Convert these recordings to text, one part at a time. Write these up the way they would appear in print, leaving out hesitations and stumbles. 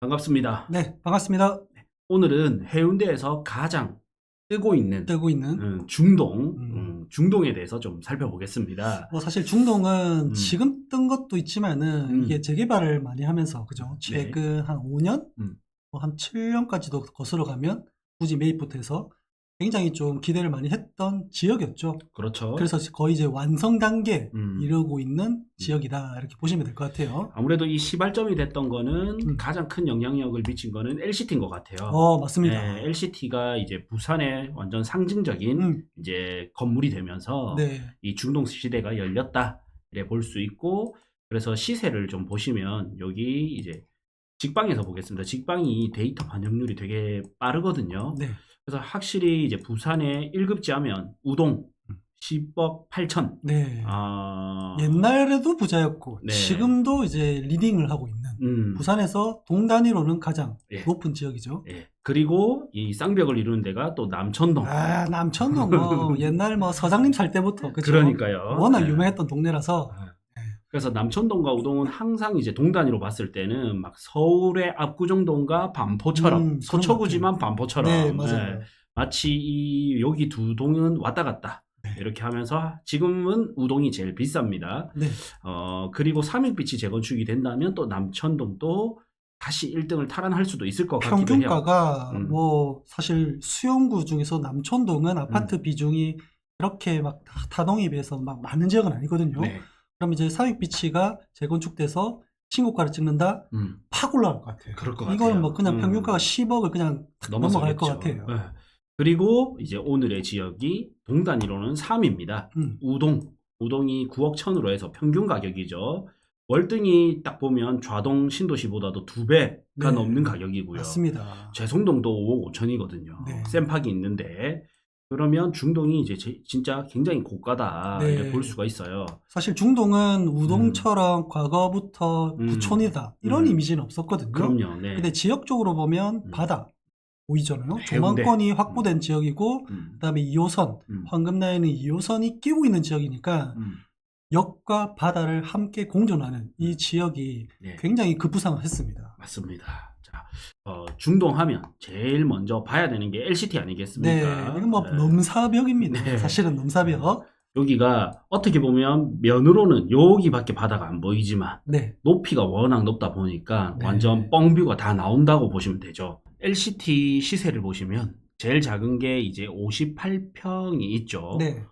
반갑습니다. 네, 반갑습니다. 오늘은 해운대에서 가장 뜨고 있는 뜨고 있는. 중동에 대해서 좀 살펴보겠습니다. 뭐 사실 중동은 음, 지금 뜬 것도 있지만은 음, 이게 재개발을 많이 하면서 그죠? 네, 최근 한 5년, 음, 뭐 한 7년까지도 거슬러 가면 굳이 매입부터 해서 굉장히 좀 기대를 많이 했던 지역이었죠. 그렇죠. 그래서 거의 이제 완성 단계에 음, 이르고 있는 음. 지역이다 이렇게 보시면 될 것 같아요. 아무래도 이 시발점이 됐던 거는 음. 가장 큰 영향력을 미친 거는 LCT인 것 같아요. 맞습니다. LCT가 이제 부산의 완전 상징적인 음, 이제 건물이 되면서 네, 이 중동 시대가 열렸다 이래 볼 수 있고, 그래서 시세를 좀 보시면 여기 이제 직방에서 보겠습니다. 직방이 데이터 반영률이 되게 빠르거든요. 네. 그래서 확실히 이제 부산에 1급지 하면 우동 음. 10억 8천. 네. 아, 옛날에도 부자였고 네. 지금도 이제 리딩을 하고 있는 음, 부산에서 동 단위로는 가장 예, 높은 지역이죠. 예. 그리고 이 쌍벽을 이루는 데가 또 남천동. 아, 남천동 뭐 옛날 뭐 서장님 살 때부터 그죠? 그러니까요. 워낙 예. 유명했던 동네라서. 예. 네. 그래서 남천동과 우동은 항상 이제 동단위로 봤을 때는 막 서울의 압구정동과 반포처럼, 그런 것 같아요. 서초구지만 네, 반포처럼, 예. 맞아요. 마치 여기 두 동은 왔다 갔다 네. 이렇게 하면서 지금은 우동이 제일 비쌉니다. 네. 그리고 삼익빛이 재건축이 된다면 또 남천동도 다시 1등을 탈환할 수도 있을 것 같기도 해요. 평균가가 음, 뭐 사실 수용구 중에서 남천동은 음, 아파트 비중이 그렇게 막 타동에 비해서 막 많은 지역은 아니거든요. 네, 그럼 이제 삼익비치가 재건축돼서 신고가를 찍는다? 음, 팍 올라갈 것 같아요. 그럴 것 이거는 같아요. 뭐 그냥 평균가가 10억을 그냥 탁 넘어갈 것 넘어서겠죠. 같아요. 예. 그리고 이제 오늘의 지역이 동 단위로는 3입니다. 음, 우동이 9억 천으로 해서 평균 가격이죠. 월등히 딱 보면 좌동 신도시보다도 2배가 네, 넘는 가격이고요. 맞습니다. 재송동도 5억 5천이거든요. 네, 센팍이 있는데, 그러면 중동이 이제 진짜 굉장히 고가다 이래 볼 네. 수가 있어요. 사실 중동은 음, 우동처럼 과거부터 음, 부촌이다 이런 음, 이미지는 없었거든요. 그럼요. 근데 네. 지역적으로 보면 음, 바다 보이잖아요. 해운대. 조망권이 음, 확보된 지역이고 음, 그다음에 2호선, 음, 황금라인은 2호선이 끼고 있는 지역이니까 음, 역과 바다를 함께 공존하는 이 음. 지역이 네. 굉장히 급부상을 했습니다. 맞습니다. 자, 중동 하면 제일 먼저 봐야 되는 게 LCT 네, 아니겠습니까? 이건 뭐 넘사벽입니다. 네. 사실은 넘사벽. 여기가 어떻게 보면 면으로는 여기밖에 바다가 안 보이지만 네, 높이가 워낙 높다 보니까 완전 네, 뻥뷰가 다 나온다고 보시면 되죠. LCT 시세를 보시면 제일 작은 게 이제 58평이 있죠. 네,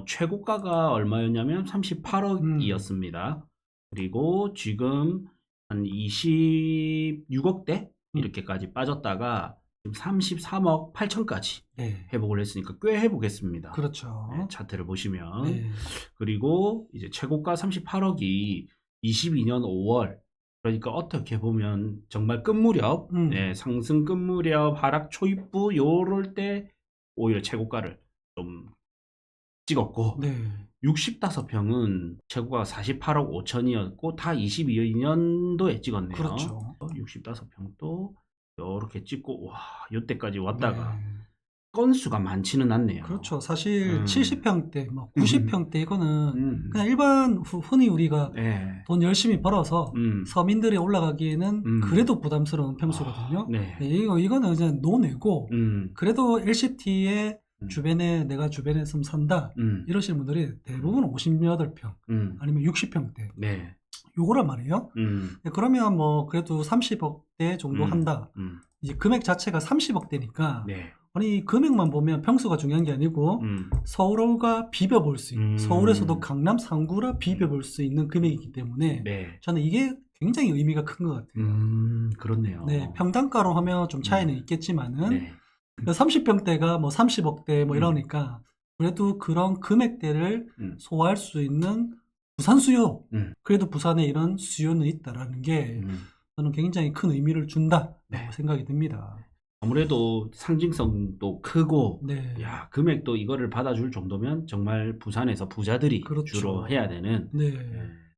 최고가가 얼마였냐면 음, 38억이었습니다. 그리고 지금 한 26억대 음, 이렇게까지 빠졌다가 지금 33억 8천까지 네, 회복을 했으니까 꽤 회복했습니다. 네, 그렇죠. 차트를 보시면. 네, 그리고 이제 최고가 38억이 22년 5월, 그러니까 어떻게 보면 정말 끝무렵, 네, 음, 상승 끝무렵, 하락 초입부 요럴 때 오히려 최고가를 좀 찍었고, 네, 65평은 최고가 48억 5천이었고 다 22년도에 찍었네요. 그렇죠. 65평도 이렇게 찍고 와, 이때까지 왔다가 네. 건수가 많지는 않네요. 그렇죠. 사실 음, 70평대, 뭐 90평대 이거는 음, 그냥 일반 흔히 우리가 네, 돈 열심히 벌어서 음, 서민들이 올라가기에는 음, 그래도 부담스러운 아, 평수거든요. 네, 네, 이거는 이제 노내고 음, 그래도 LCT의 음, 주변에 내가 주변에 좀 산다 음, 이러시는 분들이 대부분 58평 음, 아니면 60평대 네, 요거란 말이에요. 음, 네, 그러면 뭐 그래도 30억대 정도 음, 한다. 음, 이제 금액 자체가 30억대니까 네, 아니 금액만 보면 평수가 중요한 게 아니고 음, 서울과 비벼볼 수 있는 서울에서도 음, 강남 상구라 비벼볼 수 있는 금액이기 때문에 네, 저는 이게 굉장히 의미가 큰 것 같아요. 네, 그렇네요. 평당가로 하면 좀 차이는 음, 있겠지만은 네, 30평대가 뭐 30억대 뭐 음, 이러니까 그래도 그런 금액대를 음, 소화할 수 있는 부산 수요. 음, 그래도 부산에 이런 수요는 있다라는 게 음, 저는 굉장히 큰 의미를 준다라고 네. 생각이 듭니다. 아무래도 상징성도 크고, 네, 야, 금액도 이거를 받아줄 정도면 정말 부산에서 부자들이 주로 해야 그렇죠. 되는 네.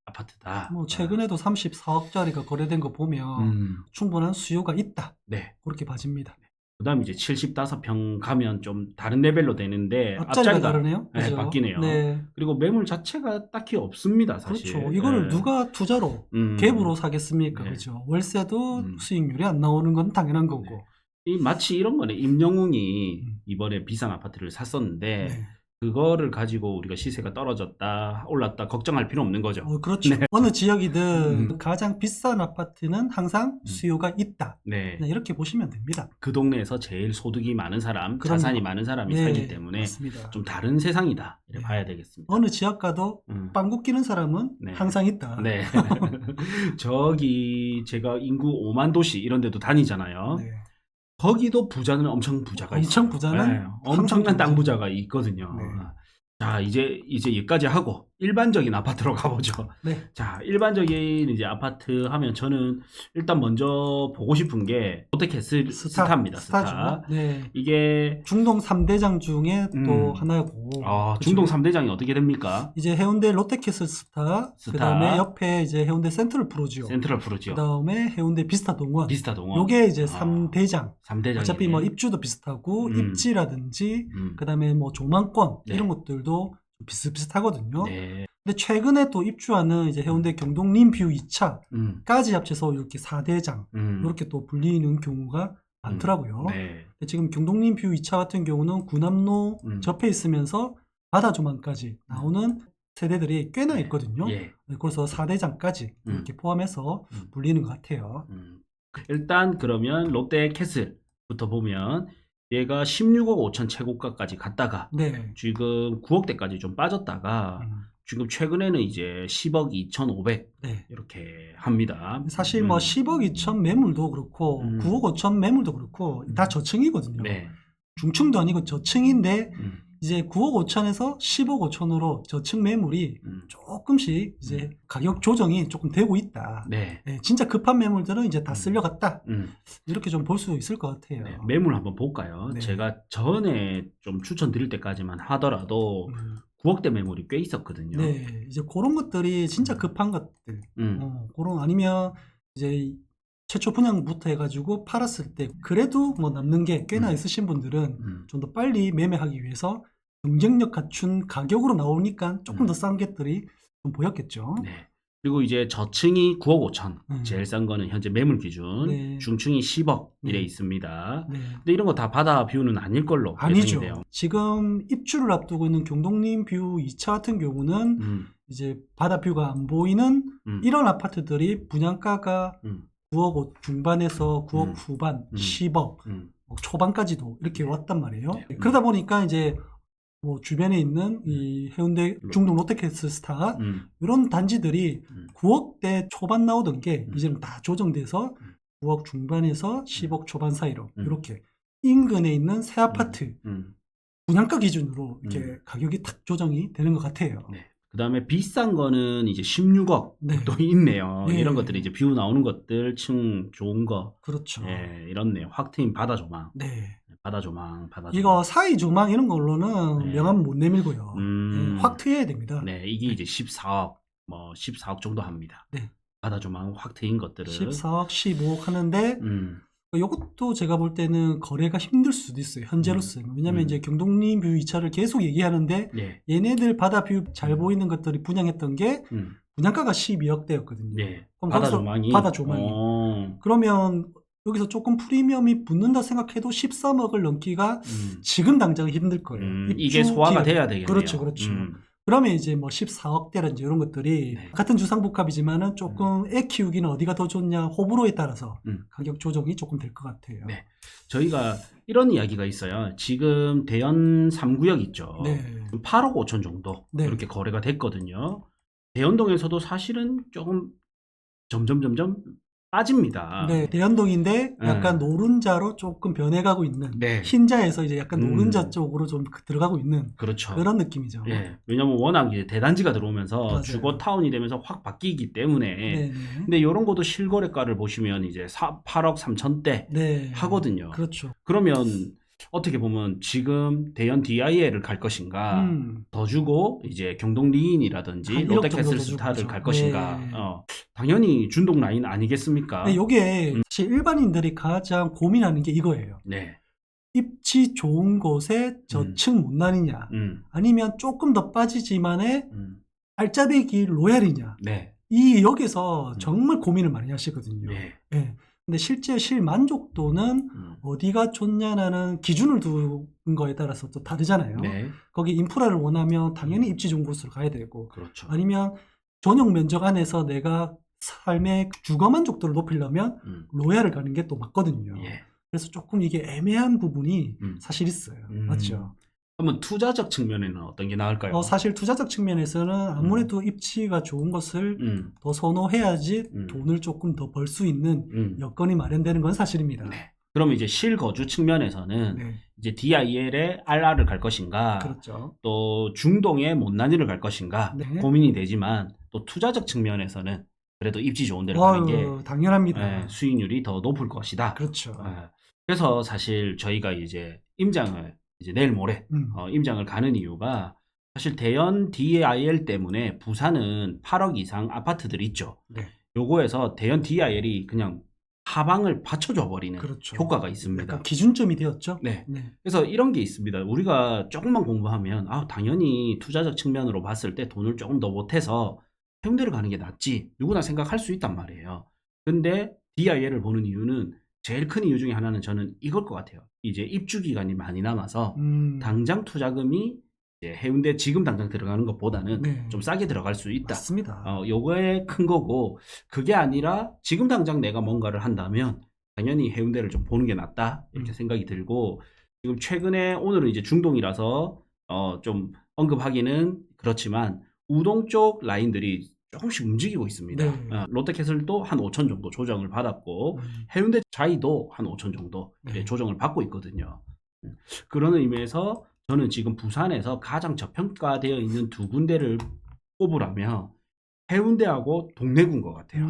아파트다. 뭐 최근에도 34억짜리가 거래된 거 보면 음, 충분한 수요가 있다. 네. 그렇게 봐집니다. 그다음 이제 75평 가면 좀 다른 레벨로 되는데 앞자리가 다르네요. 네, 그죠? 바뀌네요. 네. 그리고 매물 자체가 딱히 없습니다, 사실. 그렇죠. 이거를 네. 누가 투자로 음. 갭으로 사겠습니까? 네. 그죠? 월세도 음. 수익률이 안 나오는 건 당연한 거고. 네. 이 마치 이런 거네. 임영웅이 음. 이번에 비싼 아파트를 샀었는데 네. 그거를 가지고 우리가 시세가 떨어졌다, 올랐다 걱정할 필요 없는 거죠. 그렇죠. 네. 어느 지역이든 가장 비싼 아파트는 항상 음. 수요가 있다. 네. 그냥 이렇게 보시면 됩니다. 그 동네에서 제일 소득이 많은 사람, 그럼요. 자산이 많은 사람이 네, 살기 때문에 맞습니다. 좀 다른 세상이다. 이렇게 네. 봐야 되겠습니다. 어느 지역 가도 빵국 끼는 사람은 네. 항상 있다. 네. 저기 제가 인구 5만 도시 이런 데도 다니잖아요. 네. 거기도 부자는 엄청 부자가 있어요. 엄청 부자는 네, 엄청난 항상 땅 부자가 있거든요. 네. 자, 이제 여기까지 하고 일반적인 아파트로 가보죠. 네. 자, 일반적인 이제 아파트 하면 저는 일단 먼저 보고 싶은 게 롯데캐슬 스타입니다. 스타죠. 네. 이게 중동 3대장 중에 또 하나고. 중동 3대장이 어떻게 됩니까? 이제 해운대 롯데캐슬 스타, 그다음에 옆에 이제 해운대 센트럴 프로지오. 그다음에 해운대 비스타 동원. 요게 이제 3대장. 3대장. 어차피 뭐 입주도 비슷하고 입지라든지 그다음에 뭐 조망권 네. 이런 것들도 비슷비슷하거든요. 네. 근데 최근에 또 입주하는 이제 해운대 경동림뷰 2차까지 합쳐서 이렇게 4대장 이렇게 또 불리는 경우가 많더라고요. 네. 근데 지금 경동림뷰 2차 같은 경우는 구남로 접해 있으면서 바다 조망까지 나오는 세대들이 꽤나 있거든요. 예. 그래서 4대장까지 이렇게 포함해서 불리는 것 같아요. 일단 그러면 롯데캐슬부터 보면 얘가 16억 5천 최고가까지 갔다가 네. 지금 9억대까지 좀 빠졌다가 지금 최근에는 이제 10억 2,500 네. 이렇게 합니다. 사실 뭐 10억 2천 매물도 그렇고 9억 5천 매물도 그렇고 다 저층이거든요. 네. 중층도 아니고 저층인데 이제 9억 5천에서 10억 5천으로 저층 매물이 조금씩 이제 가격 조정이 조금 되고 있다. 네. 네, 진짜 급한 매물들은 이제 다 쓸려갔다. 이렇게 좀 볼 수 있을 것 같아요. 네, 매물 한번 볼까요? 네. 제가 전에 좀 추천드릴 때까지만 하더라도 9억대 매물이 꽤 있었거든요. 네, 이제 그런 것들이 진짜 급한 것들. 그런 아니면 이제 최초 분양부터 해가지고 팔았을 때 그래도 뭐 남는 게 꽤나 있으신 분들은 좀 더 빨리 매매하기 위해서 경쟁력 갖춘 가격으로 나오니까 조금 더 싼 것들이 좀 보였겠죠. 네. 그리고 이제 저층이 9억 5천, 제일 싼 거는 현재 매물 기준, 네. 중층이 10억 이래 있습니다. 네. 근데 이런 거 다 바다 뷰는 아닐 걸로 아니죠. 예상이 돼요. 지금 입주를 앞두고 있는 경동림 뷰 2차 같은 경우는 이제 바다 뷰가 안 보이는 이런 아파트들이 분양가가 9억 중반에서 9억 후반, 10억 초반까지도 이렇게 왔단 말이에요. 그러다 보니까 이제 뭐 주변에 있는 이 해운대 중동 롯데캐슬 스타 이런 단지들이 9억대 초반 나오던 게 이제는 다 조정돼서 9억 중반에서 10억 초반 사이로 이렇게 인근에 있는 새 아파트 분양가 기준으로 이렇게 가격이 탁 조정이 되는 것 같아요. 네. 그 다음에 비싼 거는 이제 16억 네. 또 있네요. 네. 이런 것들이 이제 뷰 나오는 것들, 층 좋은 거. 그렇죠. 예, 이렇네요. 확 트인 바다 조망. 네. 바다 조망. 이거 사이 조망 이런 걸로는 네. 명함 못 내밀고요. 네, 확 트여야 됩니다. 네, 이게 이제 14억, 뭐 14억 정도 합니다. 네. 바다 조망 확 트인 것들은 14억, 15억 하는데 이것도 제가 볼 때는 거래가 힘들 수도 있어요. 현재로서는. 왜냐면 이제 경동림 뷰 2차를 계속 얘기하는데 네. 얘네들 바다 뷰 잘 보이는 것들이 분양했던 게 분양가가 12억대였거든요. 네. 그럼 바다 거기서 조망이. 바다 조망이. 그러면 여기서 조금 프리미엄이 붙는다 생각해도 13억을 넘기가 지금 당장은 힘들 거예요. 이게 소화가 돼야 되겠네요. 그렇죠, 그렇죠. 그러면 이제 뭐 14억대라든지 이런 것들이 네. 같은 주상복합이지만은 조금 애 키우기는 어디가 더 좋냐 호불호에 따라서 가격 조정이 조금 될 것 같아요. 네. 저희가 이런 이야기가 있어요. 지금 대연 3구역 있죠. 네. 8억 5천 정도 네. 이렇게 거래가 됐거든요. 대연동에서도 사실은 조금 점점 빠집니다. 네, 대연동인데 약간 노른자로 조금 변해가고 있는 네. 흰자에서 이제 약간 노른자 쪽으로 좀 들어가고 있는 그렇죠. 그런 느낌이죠. 예. 왜냐면 워낙 이제 대단지가 들어오면서 맞아요. 주거 타운이 되면서 확 바뀌기 때문에. 네. 근데 이런 것도 실거래가를 보시면 이제 8억 3천대 네. 하거든요. 그렇죠. 그러면 어떻게 보면 지금 대연 DIA를 갈 것인가, 더 주고 이제 경동 리인이라든지 한 1억 롯데캐슬 정도 더 스타를 주고 갈 그렇죠. 것인가. 네. 당연히 준동 라인 아니겠습니까? 네, 요게 사실 일반인들이 가장 고민하는 게 이거예요. 네. 입지 좋은 곳에 저층 못난이냐, 아니면 조금 더 빠지지만의 알짜배기 로얄이냐. 네. 여기서 정말 고민을 많이 하시거든요. 네. 예. 근데 실제 실만족도는 어디가 좋냐는 기준을 둔 거에 따라서 또 다르잖아요. 네. 거기 인프라를 원하면 당연히 입지 좋은 곳으로 가야 되고, 그렇죠. 아니면 전용 면적 안에서 내가 삶의 주거 만족도를 높이려면 로얄을 가는 게 또 맞거든요. 예. 그래서 조금 이게 애매한 부분이 사실 있어요. 맞죠? 그러면 투자적 측면에는 어떤 게 나을까요? 사실 투자적 측면에서는 아무래도 입지가 좋은 것을 더 선호해야지 돈을 조금 더 벌 수 있는 여건이 마련되는 건 사실입니다. 네. 그러면 이제 실거주 측면에서는 네. 이제 DIL에 RR을 갈 것인가, 그렇죠. 또 중동의 못난이를 갈 것인가 네. 고민이 되지만, 또 투자적 측면에서는 그래도 입지 좋은 데를 가는 게 당연합니다. 수익률이 더 높을 것이다. 그렇죠. 그래서 사실 저희가 이제 임장을 이제 내일 모레 임장을 가는 이유가, 사실 대연 DIL 때문에 부산은 8억 이상 아파트들이 있죠. 네. 요거에서 대연 DIL이 그냥 하방을 받쳐줘 버리는 그렇죠. 효과가 있습니다. 약간 기준점이 되었죠. 네. 네. 그래서 이런 게 있습니다. 우리가 조금만 공부하면 당연히 투자적 측면으로 봤을 때 돈을 조금 더 못해서 해운대를 가는 게 낫지, 누구나 생각할 수 있단 말이에요. 근데 DIL을 보는 이유는, 제일 큰 이유 중에 하나는 저는 이걸 것 같아요. 이제 입주 기간이 많이 남아서 당장 투자금이 이제 해운대 지금 당장 들어가는 것보다는 네. 좀 싸게 들어갈 수 있다. 맞습니다. 요거에 큰 거고, 그게 아니라 지금 당장 내가 뭔가를 한다면 당연히 해운대를 좀 보는 게 낫다, 이렇게 생각이 들고, 지금 최근에 오늘은 이제 중동이라서 좀 언급하기는 그렇지만 우동 쪽 라인들이 조금씩 움직이고 있습니다. 네. 롯데캐슬도 한 5천 정도 조정을 받았고, 해운대 자이도 한 5천 정도 네. 조정을 받고 있거든요. 그런 의미에서 저는 지금 부산에서 가장 저평가되어 있는 두 군데를 꼽으라면 해운대하고 동래구인 것 같아요.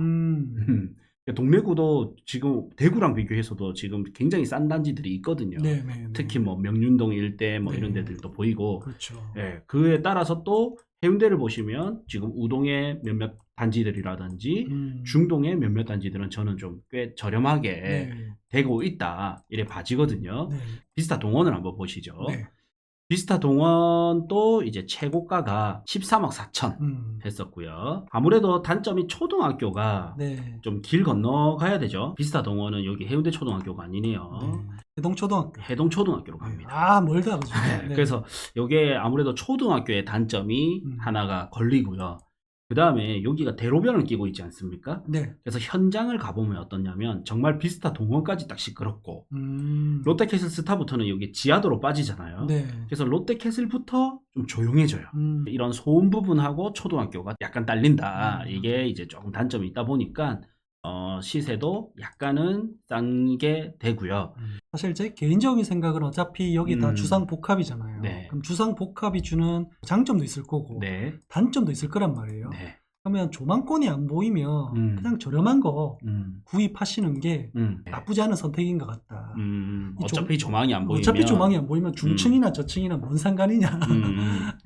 동래구도 지금 대구랑 비교해서도 지금 굉장히 싼 단지들이 있거든요. 네, 네, 특히 뭐 명륜동 일대 뭐 네. 이런 데들도 보이고, 그렇죠. 그에 따라서 또 해운대를 보시면 지금 우동의 몇몇 단지들이라든지 중동의 몇몇 단지들은 저는 좀 꽤 저렴하게 네. 되고 있다, 이래 봐지거든요. 네. 비스타 동원을 한번 보시죠. 네. 비스타 동원도 이제 최고가가 13억 4천 했었고요. 아무래도 단점이 초등학교가 네. 좀 길 건너가야 되죠. 비스타 동원은 여기 해운대 초등학교가 아니네요. 네. 해동초등학교. 해동초등학교로 갑니다. 멀다, 그죠? 네. 그래서 이게 아무래도 초등학교의 단점이 하나가 걸리고요. 그 다음에 여기가 대로변을 끼고 있지 않습니까? 네. 그래서 현장을 가보면 어떠냐면 정말 비스타 동원까지 딱 시끄럽고, 롯데캐슬 스타부터는 여기 지하도로 빠지잖아요. 네. 그래서 롯데캐슬부터 좀 조용해져요. 이런 소음 부분하고 초등학교가 약간 딸린다. 이게 이제 조금 단점이 있다 보니까 시세도 약간은 싼 게 되고요. 사실 제 개인적인 생각은 어차피 여기 다 주상복합이잖아요. 네. 그럼 주상복합이 주는 장점도 있을 거고 네. 단점도 있을 거란 말이에요. 네. 그러면 조망권이 안 보이면 그냥 저렴한 거 구입하시는 게 나쁘지 않은 선택인 것 같다. 어차피 조망이 안 보이면, 어차피 조망이 안 보이면 중층이나 저층이나 뭔 상관이냐.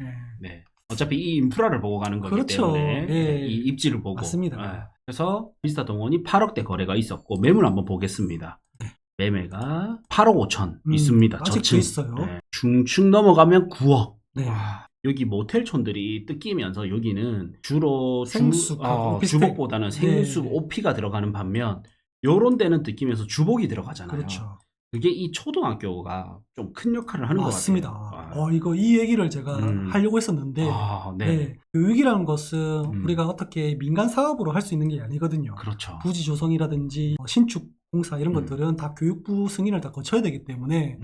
네. 네. 어차피 이 인프라를 보고 가는 거기 그렇죠. 때문에 네. 이 입지를 보고. 맞습니다. 그래서 비스타 동원이 8억대 거래가 있었고, 매물 한번 보겠습니다. 매매가 8억 5천 있습니다. 아직도 저층. 있어요. 네. 중층 넘어가면 9억. 네. 여기 모텔촌들이 뜯기면서 여기는 주로 생수하고 오피스텔. 주복보다는 생수, 네. 오피가 들어가는 반면 요런 데는 뜯기면서 주복이 들어가잖아요. 그렇죠. 그게 이 초등학교가 좀 큰 역할을 하는 맞습니다. 것 같아요. 이 얘기를 제가 하려고 했었는데, 네. 교육이라는 것은 우리가 어떻게 민간 사업으로 할 수 있는 게 아니거든요. 그렇죠. 부지 조성이라든지 신축 공사 이런 것들은 다 교육부 승인을 다 거쳐야 되기 때문에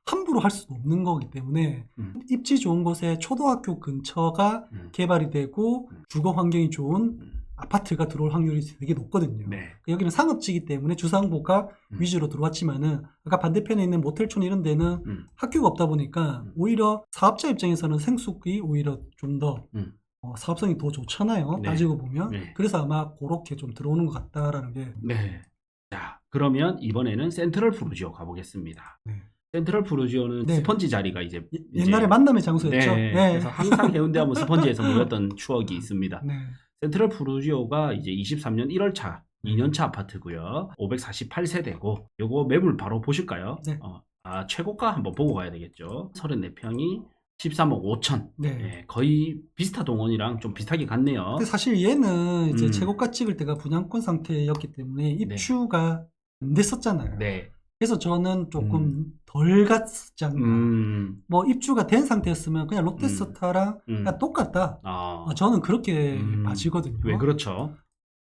함부로 할 수도 없는 거기 때문에 입지 좋은 곳에 초등학교 근처가 개발이 되고 주거 환경이 좋은 아파트가 들어올 확률이 되게 높거든요. 네. 여기는 상업지기 때문에 주상복합 위주로 들어왔지만은 아까 반대편에 있는 모텔촌 이런 데는 학교가 없다 보니까 오히려 사업자 입장에서는 생수기 오히려 좀 더 사업성이 더 좋잖아요. 네. 따지고 보면. 네. 그래서 아마 그렇게 좀 들어오는 것 같다라는 게. 네. 자, 그러면 이번에는 센트럴 푸르지오 가보겠습니다. 네. 센트럴 푸르지오는 네. 스펀지 자리가 이제 옛날에 만남의 장소였죠. 네. 네. 그래서 항상 해운대하면 스펀지에서 모였던 추억이 있습니다. 네. 센트럴 푸르지오가 이제 23년 1월차 2년차 아파트고요. 548세대고 요거 매물 바로 보실까요? 네. 최고가 한번 보고 가야 되겠죠. 34평이 13억 5천. 네. 예, 거의 비스타 동원이랑 좀 비슷하게 같네요. 근데 사실 얘는 이제 최고가 찍을 때가 분양권 상태였기 때문에 입주가 안 됐었잖아요. 네. 그래서 저는 조금 덜 갔지 않나. 뭐 입주가 된 상태였으면 그냥 롯데스타랑 그냥 똑같다. 저는 그렇게 봐지거든요. 왜 그렇죠?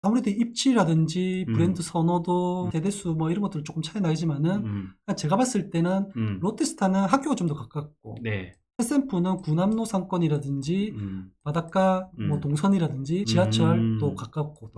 아무래도 입지라든지 브랜드 선호도, 세대수 뭐 이런 것들 조금 차이 나지만은 제가 봤을 때는 롯데스타는 학교가 좀 더 가깝고 SMF는 구남로 상권이라든지 바닷가 뭐 동선이라든지 지하철도 가깝고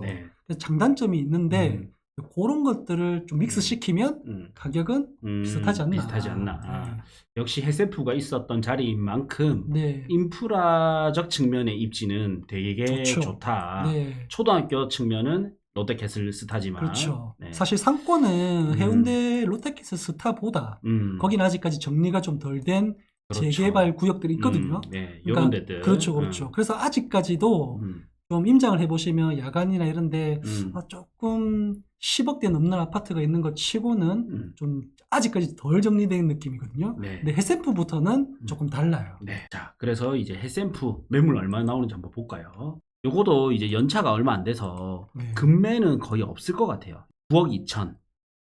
또 장단점이 있는데 그런 것들을 좀 믹스시키면 가격은 비슷하지 않나. 역시 SF가 있었던 자리인 만큼 인프라적 측면의 입지는 되게 좋다. 초등학교 측면은 롯데캐슬스타지만 그렇죠. 사실 상권은 해운대 롯데캐슬스타보다 거기는 아직까지 정리가 좀 덜 된 재개발 구역들이 있거든요. 이런 데들. 그렇죠. 그래서 아직까지도 좀 임장을 해보시면 야간이나 이런데 조금 10억대 넘는 아파트가 있는 것 치고는 좀 아직까지 덜 정리된 느낌이거든요. 근데 햇샘프부터는 조금 달라요. 자, 그래서 이제 햇샘프 매물 얼마 나오는지 한번 볼까요? 요거도 이제 연차가 얼마 안 돼서 금매는 거의 없을 것 같아요. 9억 2천.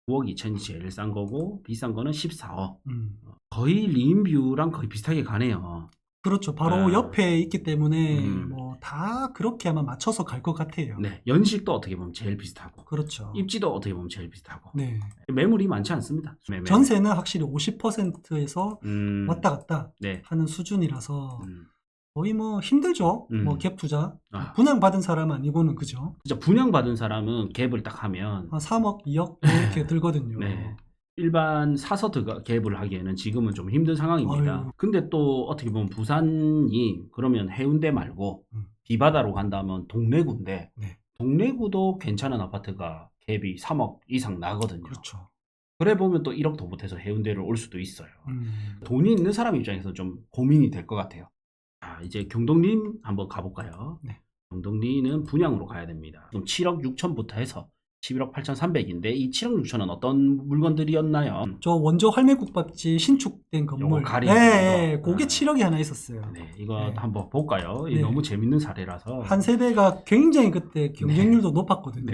9억 2천이 제일 싼 거고 비싼 거는 14억. 거의 리인뷰랑 거의 비슷하게 가네요. 그렇죠. 바로 옆에 있기 때문에 뭐 다 그렇게 아마 맞춰서 갈 것 같아요. 연식도 어떻게 보면 제일 비슷하고 그렇죠. 입지도 어떻게 보면 제일 비슷하고 매물이 많지 않습니다. 전세는 확실히 50%에서 왔다 갔다 하는 수준이라서 거의 뭐 힘들죠. 뭐 갭 투자. 분양받은 사람 아니고는 그죠. 진짜 분양받은 사람은 갭을 딱 하면 3억, 2억 이렇게 들거든요. 일반 사서 갭을 하기에는 지금은 좀 힘든 상황입니다. 근데 또 어떻게 보면 부산이 그러면 해운대 말고 비바다로 간다면 동래구인데 동래구도 괜찮은 아파트가 갭이 3억 이상 나거든요. 그렇죠. 그래 보면 또 1억 더 못해서 해운대를 올 수도 있어요. 돈이 있는 사람 입장에서 좀 고민이 될 것 같아요. 이제 경동림 한번 가볼까요? 경동리는 분양으로 가야 됩니다. 그럼 7억 6천부터 해서 11억 8,300인데 이 7억 6천은 어떤 물건들이었나요? 저 원조 할매국밥집 신축된 건물. 그게 7억이 하나 있었어요. 이거 한번 볼까요? 이게 너무 재밌는 사례라서. 한 세대가 굉장히 그때 경쟁률도 높았거든요.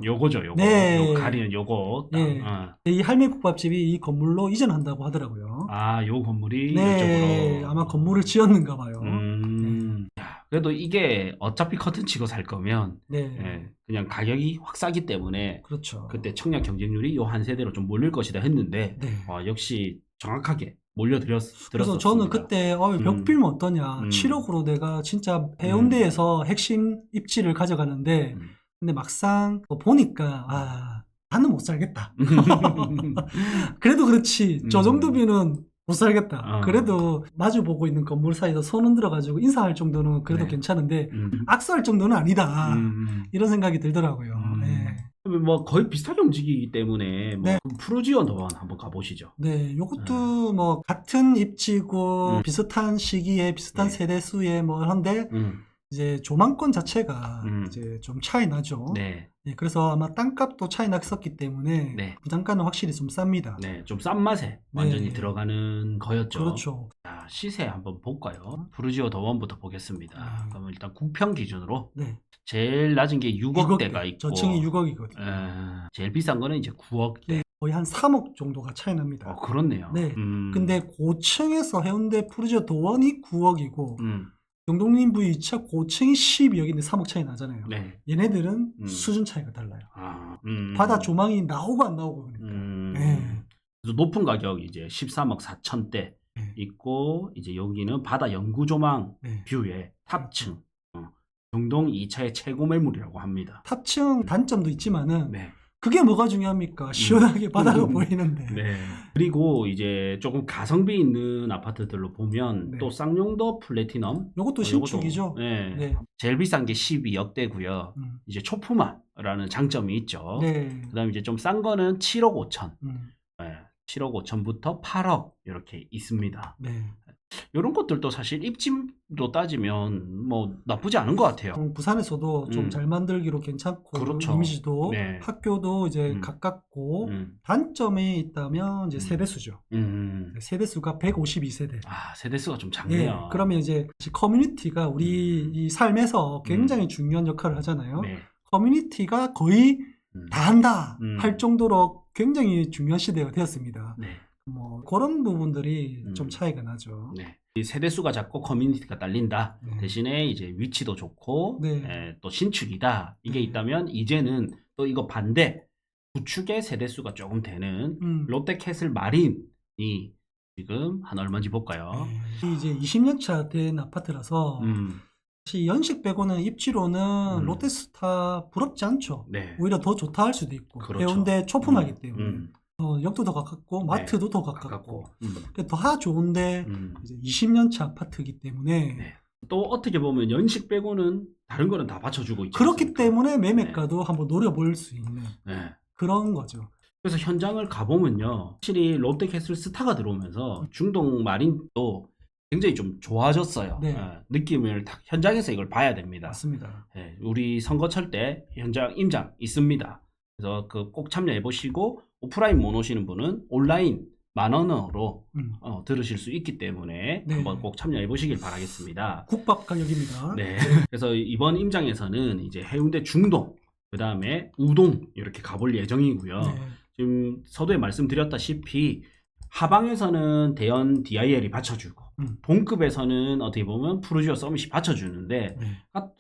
요거죠, 요거. 요 가리는 요거. 이 할매국밥집이 이 건물로 이전한다고 하더라고요. 요 건물이 이쪽으로. 아마 건물을 지었는가 봐요. 그래도 이게 어차피 커튼 치고 살 거면 그냥 가격이 확 싸기 때문에 그때 청약 경쟁률이 요 한 세대로 좀 몰릴 것이다 했는데 역시 정확하게 몰려들었습니다. 그래서 저는 그때 벽 빌면 어떠냐 7억으로 내가 진짜 해운대에서 핵심 입지를 가져가는데 근데 막상 보니까 나는 못 살겠다. 그래도 그렇지 저 정도 뷰는 못 살겠다. 그래도 마주보고 있는 건물 사이에서 손 흔들어가지고 인사할 정도는 그래도 괜찮은데 악수할 정도는 아니다. 이런 생각이 들더라고요. 뭐 거의 비슷하게 움직이기 때문에 뭐 푸르지오 더원 한번 가보시죠. 요것도 뭐 같은 입지고 비슷한 시기에 비슷한 세대수에 뭐 한데 이제 조망권 자체가 이제 좀 차이 나죠. 그래서 아마 땅값도 차이 났었기 때문에 부장가는 확실히 좀 쌉니다. 좀 싼 맛에 완전히 들어가는 거였죠. 그렇죠. 자, 시세 한번 볼까요? 푸르지오 더원부터 보겠습니다. 그러면 일단 9평 기준으로 제일 낮은 게 6억대가 있고 저층이 6억이거든요. 제일 비싼 거는 이제 9억대. 거의 한 3억 정도가 차이 납니다. 그렇네요. 근데 고층에서 해운대 푸르지오 더원이 9억이고 경동림 V2차 고층이 12억인데 3억 차이 나잖아요. 얘네들은 수준 차이가 달라요. 바다 조망이 나오고 안 나오고 그러니까. 그래서 높은 가격 이제 13억 4천대 있고 이제 여기는 바다 영구 조망 뷰의 탑층 경동 2차의 최고 매물이라고 합니다. 탑층 단점도 있지만은 그게 뭐가 중요합니까? 시원하게 바다가 보이는데. 그리고 이제 조금 가성비 있는 아파트들로 보면 또 쌍용도 플래티넘. 요것도 신축이죠. 제일 비싼 게 12억대고요. 이제 초프마라는 장점이 있죠. 그다음에 이제 좀 싼 거는 7억 5천. 7억 5천부터 8억 이렇게 있습니다. 이런 것들도 사실 입지도 따지면 뭐 나쁘지 않은 것 같아요. 부산에서도 좀 잘 만들기로 괜찮고 그렇죠. 이미지도 네. 학교도 이제 가깝고 단점이 있다면 이제 세대수죠. 세대수가 152세대. 아, 세대수가 좀 작네요. 네, 그러면 이제 커뮤니티가 우리 이 삶에서 굉장히 중요한 역할을 하잖아요. 네. 커뮤니티가 거의 다 한다 할 정도로 굉장히 중요한 시대가 되었습니다. 네. 뭐 그런 부분들이 좀 차이가 나죠. 네. 이 세대수가 작고 커뮤니티가 딸린다. 네. 대신에 이제 위치도 좋고 네. 또 신축이다. 이게 네. 있다면 이제는 또 이거 반대 구축의 세대수가 조금 되는 롯데캐슬 마린이 지금 한 얼마인지 볼까요? 네. 이제 20년 차 된 아파트라서 사실 연식 빼고는 입지로는 롯데스타 부럽지 않죠. 네. 오히려 더 좋다 할 수도 있고. 그렇죠. 해운대 초품하기 때문에. 역도 더 가깝고 마트도 더 가깝고 더 좋은데 이제 20년 차 아파트이기 때문에 네. 또 어떻게 보면 연식 빼고는 다른 거는 다 받쳐주고 있죠. 그렇기 때문에 매매가도 한번 노려볼 수 있는 그런 거죠. 그래서 현장을 가보면요, 확실히 롯데캐슬 스타가 들어오면서 중동 마린도 굉장히 좀 좋아졌어요. 네. 느낌을 딱 현장에서 이걸 봐야 됩니다. 맞습니다. 우리 선거철 때 현장 임장 있습니다. 그래서 그 꼭 참여해 보시고 오프라인 못 오시는 분은 온라인 10,000원으로 들으실 수 있기 때문에 한번 꼭 참여해 보시길 바라겠습니다. 국밥 가격입니다. 네. 그래서 이번 임장에서는 이제 해운대 중동, 그 다음에 우동 이렇게 가볼 예정이고요. 지금 서두에 말씀드렸다시피 하방에서는 대연 DIL이 받쳐주고 동급에서는 어떻게 보면 푸르지오 서밋이 받쳐주는데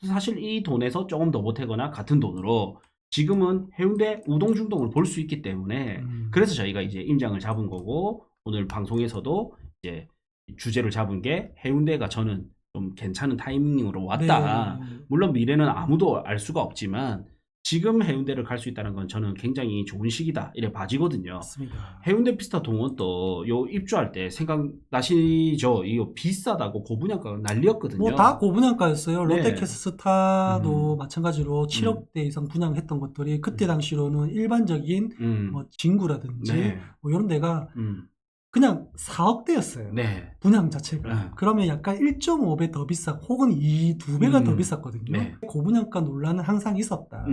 사실 이 돈에서 조금 더 보태거나 같은 돈으로 지금은 해운대 우동 중동을 볼 수 있기 때문에 그래서 저희가 이제 임장을 잡은 거고, 오늘 방송에서도 이제 주제를 잡은 게 해운대가 저는 좀 괜찮은 타이밍으로 왔다. 물론 미래는 아무도 알 수가 없지만 지금 해운대를 갈 수 있다는 건 저는 굉장히 좋은 시기다 이래 봐지거든요. 맞습니다. 해운대 피스타 동원도 요 입주할 때 생각나시죠? 이거 비싸다고 고분양가가 난리였거든요. 뭐 다 고분양가였어요. 롯데캐슬 스타도 마찬가지로 7억대 이상 분양했던 것들이 그때 당시로는 일반적인 뭐 진구라든지 뭐 이런 데가 그냥 4억대였어요. 분양 자체가. 그러면 약간 1.5배 더 비싸, 혹은 2배가 더 비쌌거든요. 고분양가 논란은 항상 있었다.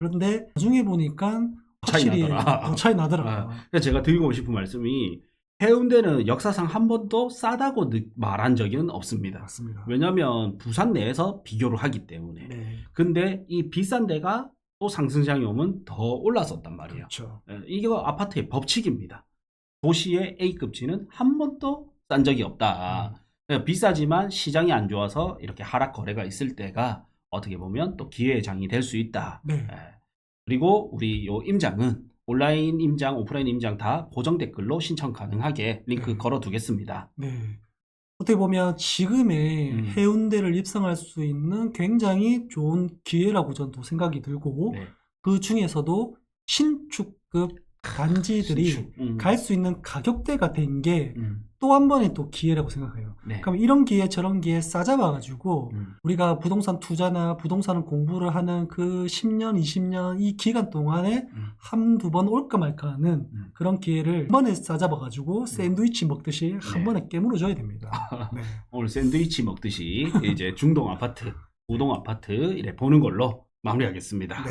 그런데 나중에 보니까 확실히 더 차이 나더라고요. 그래서 제가 드리고 싶은 말씀이, 해운대는 역사상 한 번도 싸다고 말한 적은 없습니다. 맞습니다. 왜냐하면 부산 내에서 비교를 하기 때문에. 근데 이 비싼 데가 또 상승장이 오면 더 올랐었단 말이에요. 그렇죠. 이게 아파트의 법칙입니다. 도시의 A급지는 한 번도 싼 적이 없다. 비싸지만 시장이 안 좋아서 이렇게 하락 거래가 있을 때가 어떻게 보면 또 기회의 장이 될 수 있다. 그리고 우리 요 임장은 온라인 임장, 오프라인 임장 다 고정 댓글로 신청 가능하게 링크 걸어 두겠습니다. 어떻게 보면 지금의 해운대를 입성할 수 있는 굉장히 좋은 기회라고 저는 또 생각이 들고, 그 중에서도 신축급 단지들이 갈 수 있는 가격대가 된 게 또 한 번의 또 기회라고 생각해요. 그럼 이런 기회 저런 기회 싸잡아가지고 우리가 부동산 투자나 부동산 공부를 하는 그 10년 20년 이 기간 동안에 한두 번 올까 말까 하는 그런 기회를 한 번에 싸잡아가지고 샌드위치 먹듯이 한 번에 깨물어줘야 됩니다. 오늘 샌드위치 먹듯이 이제 중동 아파트, 우동 아파트 이래 보는 걸로 마무리하겠습니다.